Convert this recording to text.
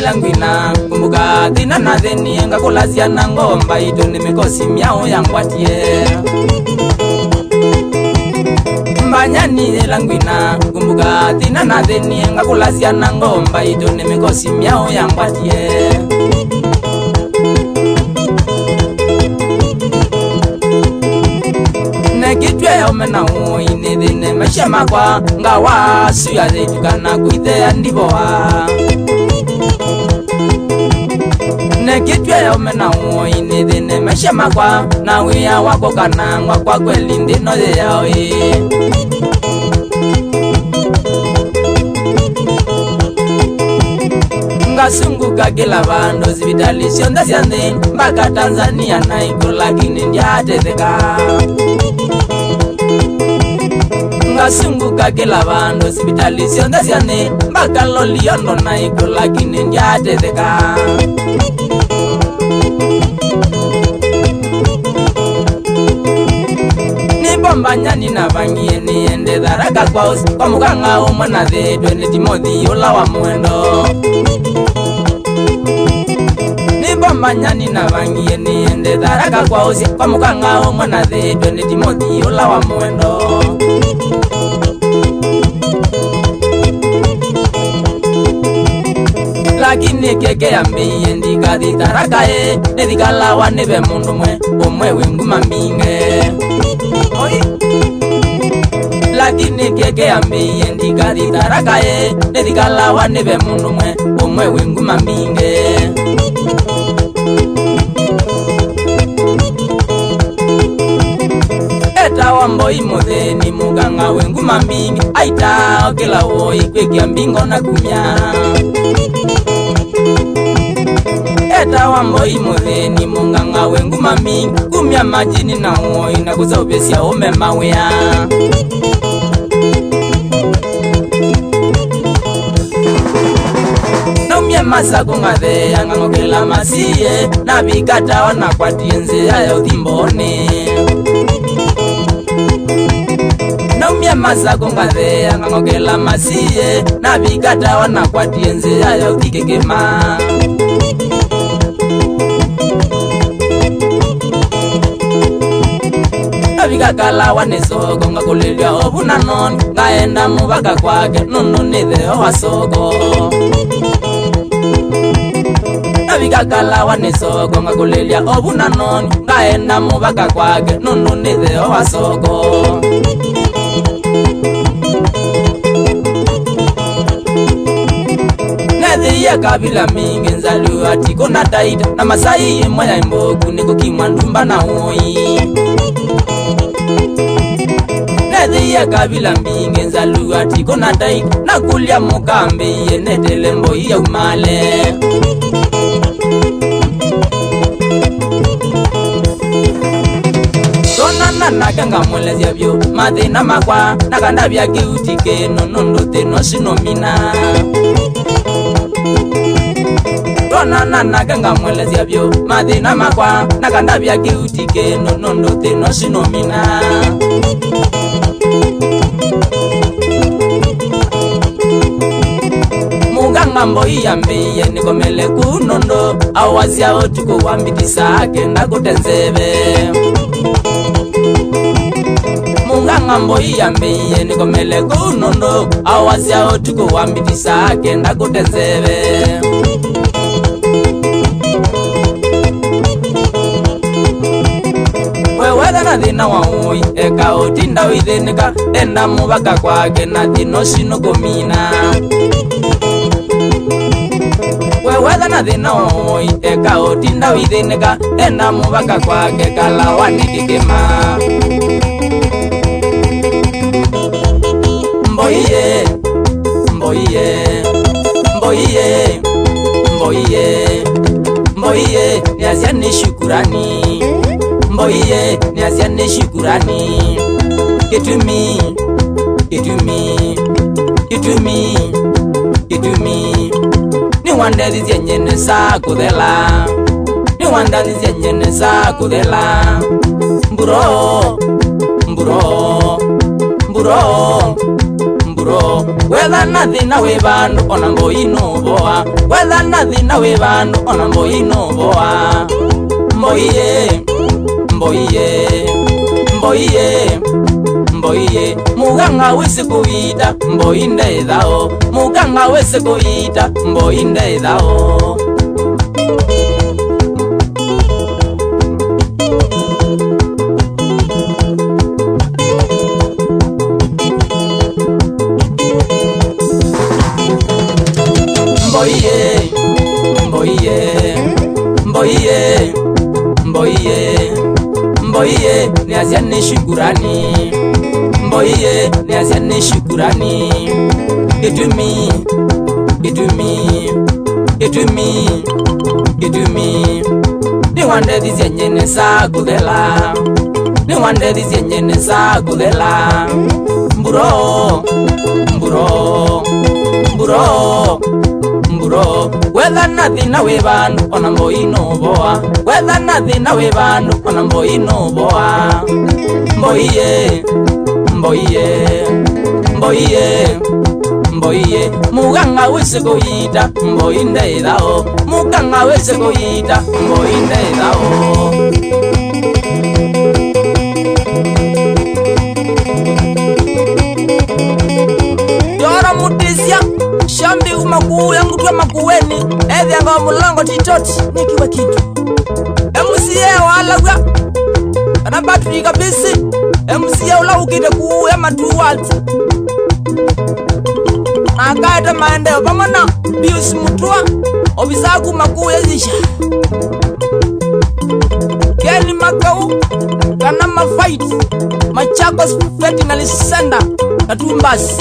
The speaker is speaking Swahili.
Langwina kumbuka tina na theni nga kulazia na ngomba ito ni mikosi miao yangwatie Mbanyani langwina kumbuka tina na theni nga kulazia na ngomba ito ni mikosi miao yangwatie Nekitwe ya umena hui ni thine meshe makwa nga wasu ya zetukana kuithea ndiboa Nekitwe ya umena hui ni thine meshe makwa na wia wako kanangwa kwa kweli ndino yao Ngasunguka kila bando zibitali sionda siande mpaka Tanzania na iko lakini ndiatetheka Ngasunguka kila bando zibitali sionda siande mpaka Loliondo na iko lakini ndiatetheka Mbanyani na vangie niende dharaka kwa usi kwa mukanga umwana dhetu ene Timothy ula wa mwendo Mbanyani na vangie niende dharaka kwa usi kwa mukanga umwana dhetu ene Timothy ula wa mwendo Lakini keke ya mbiye ndika di dharaka nedikala wa nebe mundu umwe wenguma minge Lakini keke ya mbiye ndika di dharaka nedikala wa nebe mundu umwe wenguma minge Eta wambo imotheni muganga wenguma mingi aita okela woi kwekia mbingo na kumya Eta wambo imotheni muganga wenguma mingi kumya majini na woi na kuzaubesya umema wea Naumye masako ngathea ngangokela masiye na bikata wana kwa tienze ya utimbone Naumye masako ngathea ngangokela masiye na bikata wana kwa tienze ya utikekema Abigakala wanesoko ngakulelya obunanoni ngaenda mubaka kwake nunu nitheo wa soko Abigakala wanesoko ngakulelya obunanoni ngaenda mubaka kwake nunu nitheo wa soko Nethiya kabila mingi nzalu atiko na taita na masai mwaya imboku niko kimwa ndumba na hui Nethiya kabila mingi nzalu atiko na taita na kulia mukambe yenetele mboi ya umale Tonana nakanga mwelezya vyo mathina makwa nakandavya kiutike nonondo teno sinomina Tonana nakanga mwelezya vyo mathina makwa nakandavya kiutike nonondo teno sinomina Muganga mboi ya mbiye nikomele kunondo awazya otuko wambitisa akenda kutenzebe Muganga mboi ya mbiye nikomele kunondo awazya otuko wambitisa akenda kutenzebe Wewetha na thina wa ui eka utinda withenika enda mubaka kwake na thino sinokomina Wewetha na thina wa ui eka utinda withenika enda mubaka kwake kala wanikikima Mboiye Mboiye Mboiye Mboiye Mboiye niaziane shukurani Mboiye niaziane shukurani Kitumi Kitumi Kitumi Kitumi Ni wandethithie nyene sa kuthela ni wandethithie nyene sa kuthela mburo mburo mburo mburo wetha na thina wi vandu ona mboi nuvoa wetha na thina wi vandu ona mboi nuvoa mboiye mboiye mboiye mboiye muganga wese kuita mboi ndethao muganga wese kuita mboi ndethao mboiye mboiye mboiye mboiye mboiye ni aziane shukurani mboiye ni aziane shukurani idumi idumi idumi idumi ni wandethithie nyene sa kuthela ni wandethithie nyene sa kuthela mburo mburo mburo mburo wetha na thina wi vandu ona mboi nuvoa wetha na thina wi vandu ona mboi nuvoa mboiye mboiye mboiye mboiye muganga wese kuita mboi ndethao muganga wese kuita mboi ndethao yora mutisia shambi umakuu yangu tuwa makuweni ethi anga mulongo titoti nikiwa kitu MCA walagwa ana battery kabisi MCA ula ukite kuu ya matu walti nakaita maendeo pamana Pius Mutua obisaku makuu ya zisha Kenny Makau kana mafight Machakos Fentanyl Center na Tumbasi